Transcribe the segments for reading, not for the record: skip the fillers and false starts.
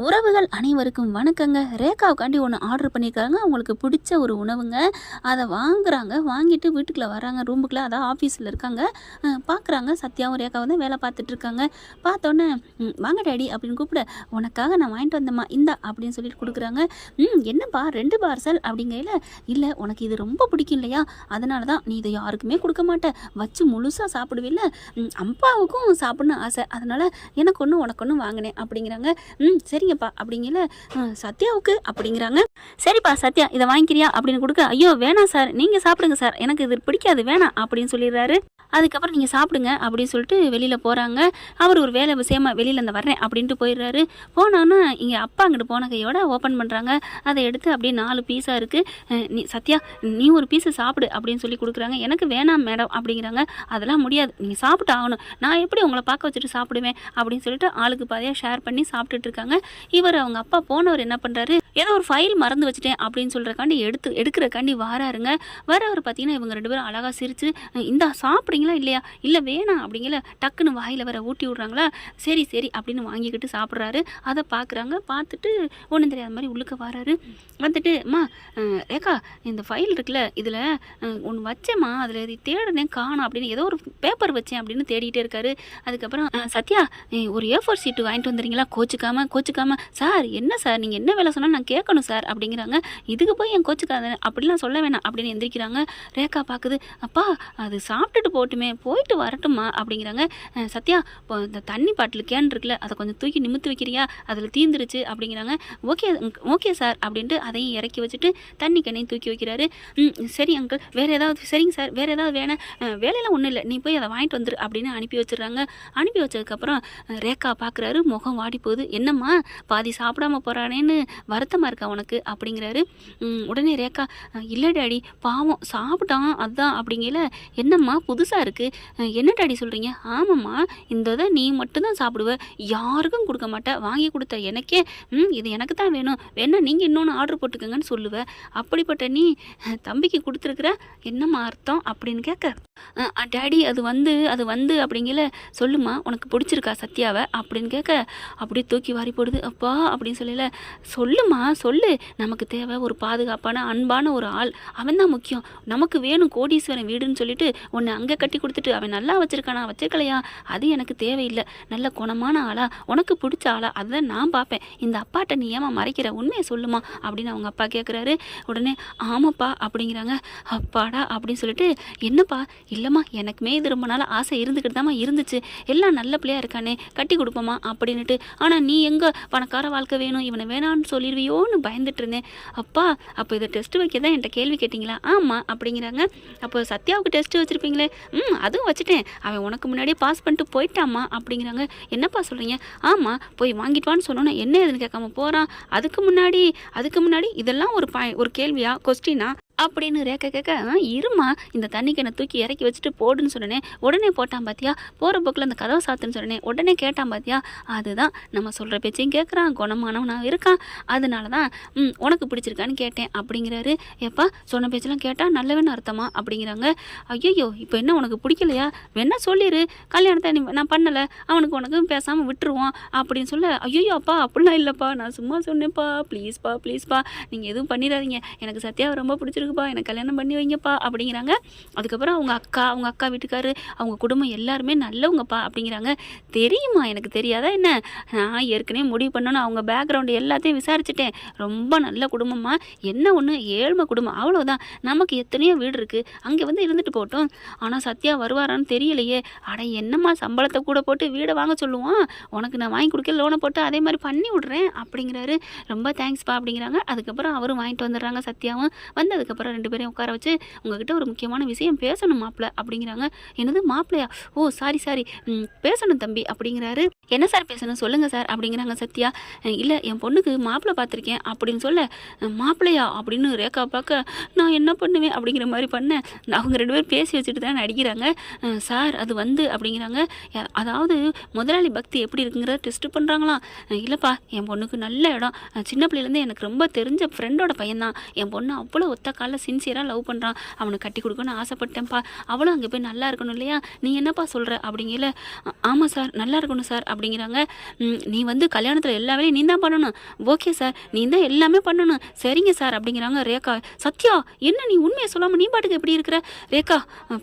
உறவுகள் அனைவருக்கும் வணக்கங்க. ரேகாவுக்காண்டி ஒன்று ஆர்டர் பண்ணியிருக்காங்க. அவங்களுக்கு பிடிச்ச ஒரு உணவுங்க. அதை வாங்குறாங்க. வாங்கிட்டு வீட்டுக்குள்ளே வராங்க. ரூமுக்குள்ளே அதான் ஆஃபீஸில் இருக்காங்க. பார்க்குறாங்க சத்யாவும் ரேகாவும் தான் வேலை பார்த்துட்ருக்காங்க. பார்த்தோன்னே வாங்க டேடி அப்படின்னு கூப்பிட, உனக்காக நான் வாங்கிட்டு வந்தேம்மா இந்தா அப்படின்னு சொல்லிட்டு கொடுக்குறாங்க. என்னப்பா 2 பார்சல் அப்படிங்கையில், இல்லை உனக்கு இது ரொம்ப பிடிக்கும் இல்லையா, அதனால தான் நீ இதை யாருக்குமே கொடுக்க மாட்டேன், வச்சு முழுசாக சாப்பிடுவில்ல, அப்பாவுக்கும் சாப்பிட்ணும் ஆசை, அதனால் எனக்கு ஒன்று உனக்கு ஒன்று வாங்கினேன் அப்படிங்கிறாங்க. சரிங்கப்பா அப்படிங்கல, சத்யாவுக்கு அப்படிங்கிறாங்க. சரிப்பா சத்யா இதை வாங்கிக்கிறியா அப்படின்னு கொடுக்க, ஐயோ வேணாம் சார், நீங்கள் சாப்பிடுங்க சார், எனக்கு இது பிடிக்காது வேணாம் அப்படின்னு சொல்லிடுறாரு. அதுக்கப்புறம் நீங்கள் சாப்பிடுங்க அப்படின்னு சொல்லிட்டு வெளியில் போகிறாங்க. அவர் ஒரு வேலை விஷயமா வெளியில் இந்த வர்றேன் அப்படின்ட்டு போயிடுறாரு. போனோன்னா இங்கே அப்பா அங்கிட்டு போன கையோட ஓப்பன் பண்ணுறாங்க. அதை எடுத்து அப்படியே 4 பீஸாக இருக்குது. நீ சத்யா நீ ஒரு பீஸு சாப்பிடு அப்படின்னு சொல்லி கொடுக்குறாங்க. எனக்கு வேணாம் மேடம் அப்படிங்கிறாங்க. அதெல்லாம் முடியாது, நீங்கள் சாப்பிட்டு ஆகணும், நான் எப்படி உங்களை பார்க்க வச்சுட்டு சாப்பிடுவேன் அப்படின்னு சொல்லிட்டு ஆளுக்கு பாதியாக ஷேர் பண்ணி சாப்பிட்டுட்டு இருக்காங்க. இவர் அவங்க அப்பா போனவர் என்ன பண்ணுறாரு, ஏதோ ஒரு ஃபைல் மறந்து வச்சுட்டேன் அப்படின்னு சொல்கிறக்காண்டி எடுக்கிறக்காண்டி வாராருங்க. வரவர் பார்த்தீங்கன்னா இவங்க 2 பேரும் அழகாக சிரித்து, இந்தா சாப்பிட்றீங்களா இல்லையா, இல்லை வேணாம் அப்படிங்கிற டக்குன்னு வாயில் வர ஊட்டி விட்றாங்களா, சரி சரி அப்படின்னு வாங்கிக்கிட்டு சாப்பிட்றாரு. அதை பார்க்குறாங்க. பார்த்துட்டு ஒன்றும் தெரியாத மாதிரி உள்ளுக்க வராரு. வந்துட்டு, அம்மா ரேகா இந்த ஃபைல் இருக்குல்ல, இதில் ஒன்று வச்சேம்மா, அதில் தேடினேன் காணும் அப்படின்னு, ஏதோ ஒரு பேப்பர் வச்சேன் அப்படின்னு தேடிகிட்டே இருக்காரு. அதுக்கப்புறம் சத்யா ஒரு A4 ஷீட்டு வாங்கிட்டு வந்துடுறீங்களா, கோச்சிக்காம சார் என்ன சார் நீங்கள் என்ன வேலை சொன்னால் நான் கேட்கணும் சார் அப்படிங்கிறாங்க. இதுக்கு போய் என் கோச்சுக்காத அப்படிலாம் சொல்ல வேணாம் அப்படின்னு எந்திரிக்கிறாங்க. ரேகா பார்க்குது, அப்பா அது சாப்பிட்டுட்டு போட்டுமே, போயிட்டு வரட்டுமா அப்படிங்கிறாங்க. சத்யா இந்த தண்ணி பாட்டில் கேன் இருக்குல்ல, அதை கொஞ்சம் தூக்கி நிமித்து வைக்கிறியா, அதில் தீந்துருச்சு அப்படிங்கிறாங்க. ஓகே சார் அப்படின்ட்டு அதையும் இறக்கி வச்சுட்டு தண்ணி கேனையும் தூக்கி வைக்கிறாரு. சரி அங்கிள் வேறு ஏதாவது, சரிங்க சார் வேறு ஏதாவது வேணாம், வேலையெல்லாம் ஒன்றும் இல்லை, நீ போய் அதை வாங்கிட்டு வந்துரு அப்படின்னு அனுப்பி வச்சிடுறாங்க. அனுப்பி வச்சதுக்கப்புறம் ரேகா பார்க்குறாரு, முகம் வாடி போகுது. என்னம்மா பாதி சாப்பிடாம போகிறானேன்னு வருத்தமாக இருக்கா உனக்கு அப்படிங்கிறாரு. உடனே ரேகா, இல்லை டாடி பாவம் சாப்பிட்டான் அதான் அப்படிங்கல, என்னம்மா புதுசாக இருக்குது, என்ன டாடி சொல்கிறீங்க, ஆமாம்மா இந்த இதை நீ மட்டும்தான் சாப்பிடுவ, யாருக்கும் கொடுக்க மாட்டேன், வாங்கி கொடுத்த எனக்கே இது எனக்கு தான் வேணும், வேணா நீங்கள் இன்னொன்று ஆர்டர் போட்டுக்கோங்கன்னு சொல்லுவேன், அப்படிப்பட்ட நீ தம்பிக்கு கொடுத்துருக்குற, என்னம்மா அர்த்தம் அப்படின்னு கேட்க, டாடி அது வந்து அப்படிங்கல, சொல்லுமா உனக்கு பிடிச்சிருக்கா சத்யாவை அப்படின்னு கேட்க, அப்படியே தூக்கி வாரி போடுது. அப்பா அப்படின்னு சொல்லல, சொல்லுமா சொல்லு, நமக்கு தேவை ஒரு பாதுகாப்பான அன்பான ஒரு ஆள், அவன் தான் முக்கியம், நமக்கு வேணும் கோடீஸ்வரன் வீடுன்னு சொல்லிட்டு உன்னை அங்கே கட்டி கொடுத்துட்டு அவன் நல்லா வச்சிருக்கானா வச்சிருக்கலையா அது எனக்கு தேவையில்லை, நல்ல குணமான ஆளா உனக்கு பிடிச்ச ஆளா அதுதான் நான் பார்ப்பேன், இந்த அப்பாட்ட நீ ஏமா மறைக்கிற, உண்மையை சொல்லுமா அப்படின்னு அவங்க அப்பா கேட்குறாரு. உடனே ஆமாப்பா அப்படிங்கிறாங்க. அப்பாடா அப்படின்னு சொல்லிட்டு, என்னப்பா, இல்லைம்மா எனக்குமே இது ரொம்ப நாள் ஆசை இருந்துக்கிட்டு தாம்மா இருந்துச்சு, எல்லாம் நல்ல பிள்ளையா இருக்கானே கட்டி கொடுப்போமா அப்படின்னுட்டு, ஆனால் நீ எங்கே பணக்கார வாழ்க்கை வேணும் இவனை வேணான்னு சொல்லிடுவியோன்னு பயந்துட்டு இருந்தேன். அப்பா அப்போ இதை டெஸ்ட் வைக்க தான் என்கிட்ட கேள்வி கேட்டிங்களா, ஆமாம் அப்படிங்கிறாங்க. அப்போ சத்யாவுக்கு டெஸ்ட்டு வச்சுருப்பீங்களே, அதுவும் வச்சுட்டேன், அவன் உனக்கு முன்னாடியே பாஸ் பண்ணிட்டு போயிட்டாமா அப்படிங்கிறாங்க. என்னப்பா சொல்கிறீங்க, ஆமாம் போய் வாங்கிட்டு வான்னு சொன்னோன்னா என்ன ஏதுன்னு கேட்காம போகிறான், அதுக்கு முன்னாடி இதெல்லாம் ஒரு கேள்வியா கொஸ்டினா அப்படின்னு ரேக்க கேட்க, இருமா இந்த தண்ணி கேனை தூக்கி இறக்கி வச்சுட்டு போடுன்னு சொன்னேன், உடனே போட்டான் பார்த்தியா, போகிற போக்கில் அந்த கதவை சாத்துன்னு சொன்னேன், உடனே கேட்டான் பார்த்தியா, அதுதான் நம்ம சொல்கிற பேச்சையும் கேட்குறான், குணமானவனாக இருக்கான், அதனால தான் உனக்கு பிடிச்சிருக்கான்னு கேட்டேன் அப்படிங்கிறாரு. எப்பா சொன்ன பேச்செல்லாம் கேட்டால் நல்லவன்னு அர்த்தமா அப்படிங்கிறாங்க. ஐயோ இப்போ என்ன உனக்கு பிடிக்கலையா, வேணா சொல்லிடு, கல்யாணத்தை நான் பண்ணலை, உனக்கு பேசாமல் விட்டுருவோம் அப்படின்னு சொல்ல, ஐயோ அப்பா அப்படிலாம் இல்லைப்பா, நான் சும்மா சொன்னேன்ப்பா, ப்ளீஸ்ப்பா நீங்கள் எதுவும் பண்ணிடாதீங்க, எனக்கு சத்யாவை ரொம்ப பிடிச்சிருக்கு, எனக்கு கல்யாணம் பண்ணி வைங்கப்பா அப்படிங்கிறாங்க. அதுக்கப்புறம் அவங்க அக்கா வீட்டுக்காரு அவங்க குடும்பம் எல்லாருமே நல்லவங்கப்பா அப்படிங்கிறாங்க. தெரியுமா எனக்கு தெரியாதா என்ன, நான் ஏற்கனவே முடிவு பண்ணணும், அவங்க பேக்ரவுண்டு எல்லாத்தையும் விசாரிச்சுட்டேன், ரொம்ப நல்ல குடும்பமா, என்ன ஒன்று ஏழ்மை குடும்பம் அவ்வளோதான், நமக்கு எத்தனையோ வீடு இருக்குது, அங்கே வந்து இருந்துட்டு போட்டோம், ஆனால் சத்யா வருவாரான்னு தெரியலையே, அட என்னம்மா சம்பளத்தை கூட போட்டு வீடை வாங்க சொல்லுவான், உனக்கு நான் வாங்கி கொடுக்க லோனை போட்டு அதே மாதிரி பண்ணி விட்றேன் அப்படிங்கிறாரு. ரொம்ப தேங்க்ஸ்ப்பா அப்படிங்கிறாங்க. அதுக்கப்புறம் அவரும் வாங்கிட்டு வந்துடுறாங்க சத்யாவும். வந்ததுக்கப்புறம் 2 பேரையும் உட்கார வச்சு, உங்ககிட்ட ஒரு முக்கியமான விஷயம் பேசணும் மாப்பிள்ளை அப்படிங்கிறாங்க. என்னது மாப்பிள்ளையா, ஓ சாரி பேசணும் தம்பி அப்படிங்கிறாரு. என்ன சார் பேசணும் சொல்லுங்கள் சார் அப்படிங்கிறாங்க சத்யா. இல்லை என் பொண்ணுக்கு மாப்பிள்ளை பார்த்துருக்கேன் அப்படின்னு சொல்ல, மாப்பிள்ளையா அப்படின்னு ரேகா பார்க்க, நான் என்ன பண்ணுவேன் அப்படிங்கிற மாதிரி பண்ணேன். அவங்க 2 பேரும் பேசி வச்சுட்டு தான் நடிக்கிறாங்க. சார் அது வந்து அப்படிங்கிறாங்க. அதாவது முதலாளி பக்தி எப்படி இருக்குங்கிறத டெஸ்ட் பண்ணுறாங்களாம். இல்லைப்பா என் பொண்ணுக்கு நல்ல இடம், சின்ன பிள்ளையிலேருந்து எனக்கு ரொம்ப தெரிஞ்ச ஃப்ரெண்டோட பையன்தான், என் பொண்ணு அவ்வளோ ஒத்த காலில் சின்சியராக லவ் பண்ணுறான், அவனுக்கு கட்டி கொடுக்கணும்னு ஆசைப்பட்டேன்ப்பா, அவளும் அங்கே போய் நல்லா இருக்கணும் இல்லையா, நீ என்னப்பா சொல்கிற அப்படிங்கல. ஆமாம் சார் நல்லா இருக்கணும் சார் அப்படிங்கிறாங்க. நீ வந்து கல்யாணத்தில் எல்லா வேலையும் நீ தான் பண்ணணும். ஓகே சார் நீ தான் எல்லாமே பண்ணணும். சரிங்க சார் அப்படிங்கிறாங்க ரேகா. சத்யா என்ன நீ உண்மையை சொல்லாமல் நீ பாட்டுக்கு எப்படி இருக்கிற? ரேகா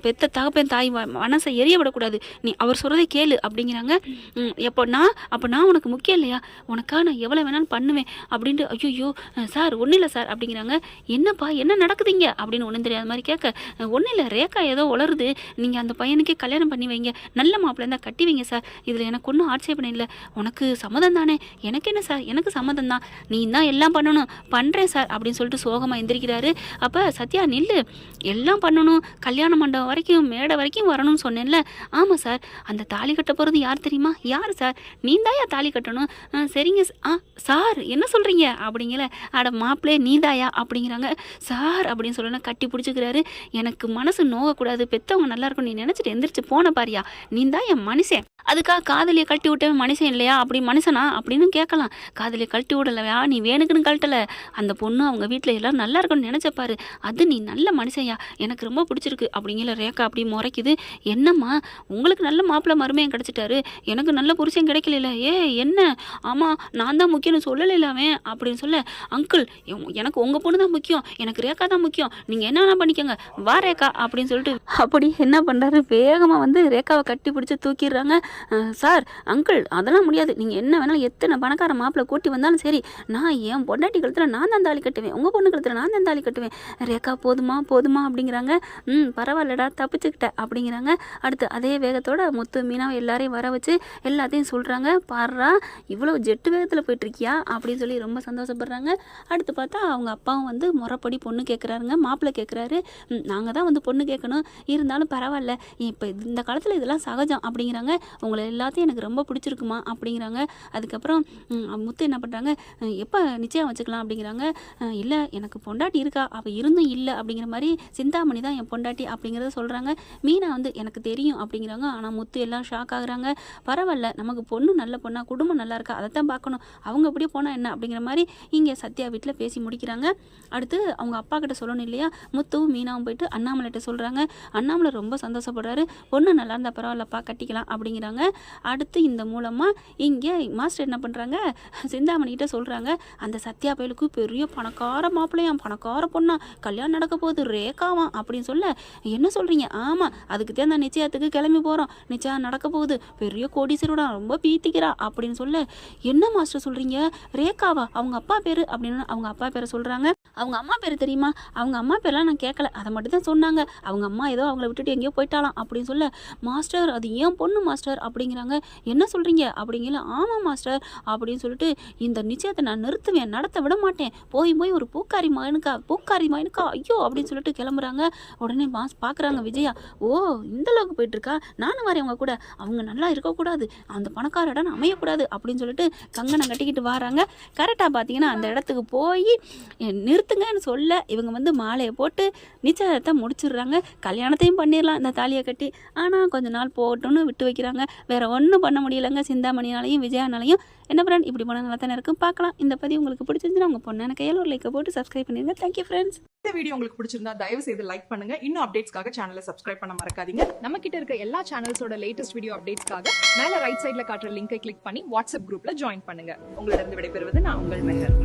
பெத்த தகப்பன் தாய் மனசை எரிய விடக்கூடாது, நீ அவர் சொல்கிறதை கேளு அப்படிங்கிறாங்க. அப்போ நான் உனக்கு முக்கியம் இல்லையா, உனக்காக நான் எவ்வளோ வேணாலும் பண்ணுவேன் அப்படின்ட்டு. ஐயோ சார் ஒன்றும் இல்லை சார் அப்படிங்கிறாங்க. என்னப்பா என்ன நடக்குதுங்க அப்படின்னு ஒன்றும் தெரியாத மாதிரி கேட்க, ஒன்றும் இல்லை ரேகா ஏதோ உளருது, நீங்கள் அந்த பையனுக்கே கல்யாணம் பண்ணி வைங்க, நல்ல மாப்பிள்ளை இருந்தால் கட்டி வைங்க சார், இதில் எனக்கு ஒன்றும் ஆட்சேபனை இல்லை, உனக்கு சம்மதம் தானே? எனக்கு என்ன சார் எனக்கு சம்மதம் தான், நீ தான் எல்லாம் பண்ணணும், பண்ணுறேன் சார் அப்படின்னு சொல்லிட்டு சோகமாக எந்திரிக்கிறாரு. அப்போ சத்யா நில்லு, எல்லாம் பண்ணணும், கல்யாண மண்டபம் வரைக்கும் மேடை வரைக்கும் வரணும்னு சொன்னேன்ல. ஆமாம் சார் அந்த தாலி கட்ட போகிறது யார் தெரியுமா? யார் சார்? நீ தாயா தாலி கட்டணும். சரிங்க சார் என்ன சொல்கிறீங்க அப்படிங்கிற. அட மாப்பிள்ளே நீதாயா அப்படிங்கிறாங்க. சார் அப்படின்னு சொல்லணும் கட்டி பிடிச்சிக்கிறாரு. எனக்கு மனசு நோகக்கூடாது, பெற்றவங்க நல்லா இருக்கும் நீ நினச்சிட்டு எந்திரிச்சு போன பாரியா, நீ தான் என் மனுஷன், அதுக்காக காதலியை கழட்டி விட்டவன் மனுஷன் இல்லையா, அப்படி மனுஷனா அப்படின்னு கேட்கலாம். காதலியை கழட்டி விடலையா, நீ வேணுக்குன்னு கழட்டலை, அந்த பொண்ணு அவங்க வீட்டில் எல்லோரும் நல்லா இருக்குன்னு நினச்சப்பாரு, அது நீ நல்ல மனுஷன்யா, எனக்கு ரொம்ப பிடிச்சிருக்கு அப்படிங்கிற. ரேகா அப்படி முறைக்குது. என்னம்மா உங்களுக்கு நல்ல மாப்பிள்ளை மருமையன் கிடச்சிட்டாரு, எனக்கு நல்ல புருஷன் கிடைக்கல. என்ன ஆமாம் நான் தான் முக்கியம்னு சொல்லலை அவன் அப்படின்னு சொல்ல. அங்கிள் எனக்கு உங்கள் பொண்ணு தான் முக்கியம், எனக்கு ரேகா தான் முக்கியம், நீங்கள் என்னென்ன பண்ணிக்கோங்க வா ரேகா அப்படின்னு சொல்லிட்டு அப்படி என்ன பண்ணுறாரு, வேகமாக வந்து ரேகாவை கட்டி பிடிச்சி தூக்கிடுறாங்க. சார் அங்கிள் அதெல்லாம் முடியாது, நீங்கள் என்ன வேணாலும் எத்தனை பணக்கார மாப்பிள்ளை கூட்டி வந்தாலும் சரி, நான் என் பொண்டாட்டி கழுத்தில் நான் தான் தாலி கட்டுவேன், உங்கள் பொண்ணு கழுத்தில் நான் தான் தாலி கட்டுவேன். ரேகா போதுமா போதுமா அப்படிங்கிறாங்க. பரவாயில்லடா தப்பிச்சுக்கிட்ட அப்படிங்கிறாங்க. அடுத்து அதே வேகத்தோட முத்து மீனாவை எல்லாரையும் வர வச்சு எல்லாத்தையும் சொல்கிறாங்க. பாடுறா இவ்வளோ ஜெட்டு வேகத்தில் போயிட்டுருக்கியா அப்படின்னு சொல்லி ரொம்ப சந்தோஷப்படுறாங்க. அடுத்து பார்த்தா அவங்க அப்பாவும் வந்து முறைப்படி பொண்ணு கேட்குறாருங்க, மாப்பிள்ளை கேட்குறாரு. நாங்கள் தான் வந்து பொண்ணு கேட்கணும், இருந்தாலும் பரவாயில்ல, இப்போ இந்த காலத்தில் இதெல்லாம் சகஜம் அப்படிங்கிறாங்க. உங்களை எல்லாத்தையும் எனக்கு ரொம்ப பிடிச்சிருக்குமா அப்படிங்கிறாங்க. அதுக்கப்புறம் முத்து என்ன பண்ணுறாங்க, எப்போ நிச்சயம் வச்சுக்கலாம் அப்படிங்கிறாங்க. இல்லை எனக்கு பொண்டாட்டி இருக்கா, அவள் இருந்தும் இல்லை அப்படிங்கிற மாதிரி, சிந்தாமணி தான் என் பொண்டாட்டி அப்படிங்கிறத சொல்கிறாங்க. மீனா வந்து எனக்கு தெரியும் அப்படிங்கிறாங்க. ஆனால் முத்து எல்லாம் ஷாக் ஆகுறாங்க. பரவாயில்ல நமக்கு பொண்ணு நல்ல பொண்ணா, குடும்பம் நல்லா இருக்கா, அதை தான் பார்க்கணும், அவங்க அப்படியே போனால் என்ன அப்படிங்கிற மாதிரி இங்கே சத்யா வீட்டில் பேசி முடிக்கிறாங்க. அடுத்து அவங்க அப்பா கிட்ட சொல்லணும் இல்லையா, முத்துவும் மீனாவும் போயிட்டு அண்ணாமலைகிட்ட சொல்கிறாங்க. அண்ணாமலை ரொம்ப சந்தோஷப்படுறாரு. பொண்ணு நல்லா இருந்தால் பரவாயில்லப்பா கட்டிக்கலாம் அப்படிங்கிறாங்க. அடுத்து இந்த மூலமாக இங்கே மாஸ்டர் என்ன பண்ணுறாங்க, சிந்தாமணிகிட்ட சொல்கிறாங்க, அந்த சத்யா பயலுக்கு பெரிய பணக்கார மாப்பிள்ளையாம், பணக்கார பொண்ணா, கல்யாணம் நடக்க போகுது ரேகாவாம் அப்படின்னு சொல்ல. என்ன சொல்கிறீங்க? ஆமாம் அதுக்கு தான் நான் நிச்சயத்துக்கு கிளம்பி போகிறோம், நிச்சயம் நடக்க போகுது, பெரிய கோடீஸ்வரடா, ரொம்ப பீத்திக்கிறா அப்படின்னு சொல்ல. என்ன மாஸ்டர் சொல்கிறீங்க, ரேகாவா, அவங்க அப்பா பேர் அப்படின்னு அவங்க அப்பா பேரை சொல்கிறாங்க. அவங்க அம்மா பேர் தெரியுமா? அவங்க அம்மா பேர்லாம் நான் கேட்கல, அதை மட்டும் தான் சொன்னாங்க, அவங்க அம்மா ஏதோ அவங்கள விட்டுட்டு எங்கேயோ போயிட்டாலாம் அப்படின்னு சொல்ல. மாஸ்டர் அது ஏன் பொண்ணு மாஸ்டர் அப்படிங்கிறாங்க. என்ன சொல்கிறீங்க அப்படிங்கல. ஆமாம் மாஸ்டர் அப்படின்னு சொல்லிட்டு, இந்த நிச்சயத்தை நான் நிறுத்துவேன், நடத்த விட மாட்டேன், போய் ஒரு பூக்காரி மகனுக்கா ஐயோ அப்படின்னு சொல்லிட்டு கிளம்புறாங்க. உடனே மாஸ் பார்க்குறாங்க விஜயா. ஓ இந்த அளவுக்கு போயிட்டுருக்கா, நானும் வரேன் அவங்க கூட, அவங்க நல்லா இருக்கக்கூடாது, அந்த பணக்கார இடம் அமையக்கூடாது அப்படின்னு சொல்லிட்டு கங்கணம் கட்டிக்கிட்டு வராங்க. கரெக்டாக பார்த்தீங்கன்னா அந்த இடத்துக்கு போய் நிறுத்துங்கன்னு சொல்ல இவங்க வந்து மாலையை போட்டு நிச்சயத்தை முடிச்சிடுறாங்க. கல்யாணத்தையும் பண்ணிடலாம் இந்த தாலியை கட்டி. ஆனால் கொஞ்ச நாள் போகட்டும்னு விட்டு வைக்கிறாங்க. வேறு ஒன்றும் பண்ண முடியலைங்க சிந்தாமணியாலையும் விஜயானாலையும். என்ன ஃப்ரெண்ட் இப்படி போனால் நல்லா தானே இருக்கும். பார்க்கலாம். இந்த பதிவு உங்களுக்கு பிடிச்சிருந்துச்சுன்னா உங்கள் பொண்ணான கையில் ஒரு லைக்கை போட்டு சப்ஸ்கிரைப் பண்ணிடுங்க. Thank you friends. இந்த வீடியோ உங்களுக்கு பிடிச்சிருந்தா தயவு செய்து லைக் பண்ணுங்க. இன்னும் அப்டேட்ஸ்க்காக சேனலை சப்ஸ்கிரைப் பண்ண மறக்காதீங்க. நம்ம கிட்ட இருக்க எல்லா சேனல்ஸோட லேட்டஸ்ட் வீடியோ அப்டேட்ஸ்க்காக மேல ரைட் சைடுல காட்டுற லிங்கை கிளிக் பண்ணி வாட்ஸ்அப் குரூப்ல ஜாயின் பண்ணுங்க. உங்களிடம் விடைபெறுவது நான் உங்கள் மெஹர்.